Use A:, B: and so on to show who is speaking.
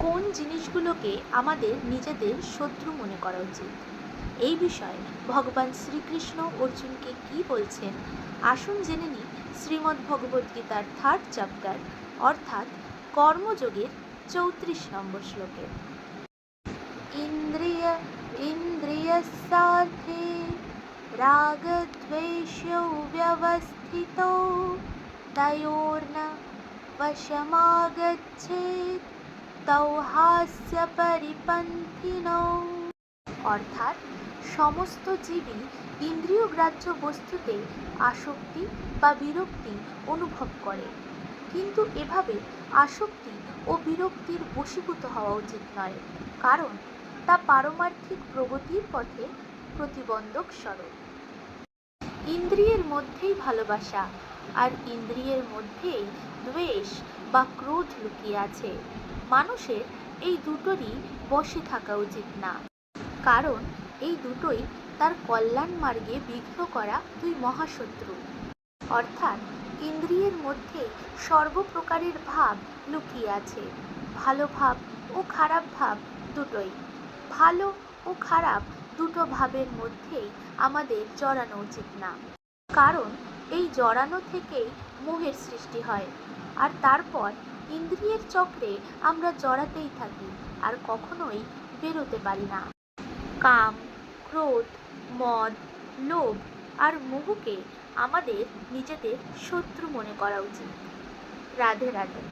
A: কোন জিনিসগুলোকে আমাদের নিজেদের শত্রু মনে করা উচিত, এই বিষয়ে ভগবান শ্রীকৃষ্ণ অর্জুনকে কি বলছেন আসুন জেনে নিই শ্রীমদ্ভগবদ্গীতার 3rd চ্যাপ্টার অর্থাৎ কর্মযোগের 34 নম্বর শ্লোকে। ইন্দ্রিয়স্যার্থে রাগদ্বেষৌ ব্যবস্থিতৌ তয়োর্ন বশমাগচ্ছেৎ তৌ হাস্য পরিপন্থিনৌ। অর্থাৎ সমস্ত জীবই ইন্দ্রিয়গ্রাহ্য বস্তুতে আসক্তি বা বিরক্তি অনুভব করে, কিন্তু এভাবে আসক্তি ও বিরক্তির বশীভূত হওয়া উচিত নয়, কারণ তা পারমার্থিক প্রগতির পথে প্রতিবন্ধক স্বরূপ। ইন্দ্রিয়ের মধ্যেই ভালোবাসা আর ইন্দ্রিয়ের মধ্যেই দ্বেষ বা ক্রোধ লুকিয়ে আছে। মানুষের এই দুটোরই বশে থাকা উচিত না, কারণ এই দুটোই তার কল্যাণ মার্গে বিঘ্ন করা দুই মহাশত্রু। অর্থাৎ ইন্দ্রিয়ের মধ্যে সর্বপ্রকারের ভাব লুকিয়ে আছে, ভালো ভাব ও খারাপ ভাব দুটোই। ভালো ও খারাপ দুটো ভাবের মধ্যেই আমাদের জড়ানো উচিত না, কারণ এই জড়ানো থেকেই মোহের সৃষ্টি হয়, আর তারপর ইন্দ্রিয়ের চক্রে আমরা জড়াতেই থাকি আর কখনোই বেরোতে পারি না। কাম, ক্রোধ, মদ, লোভ আর মোহকে আমাদের নিজেদের শত্রু মনে করা উচিত। রাধে রাধে।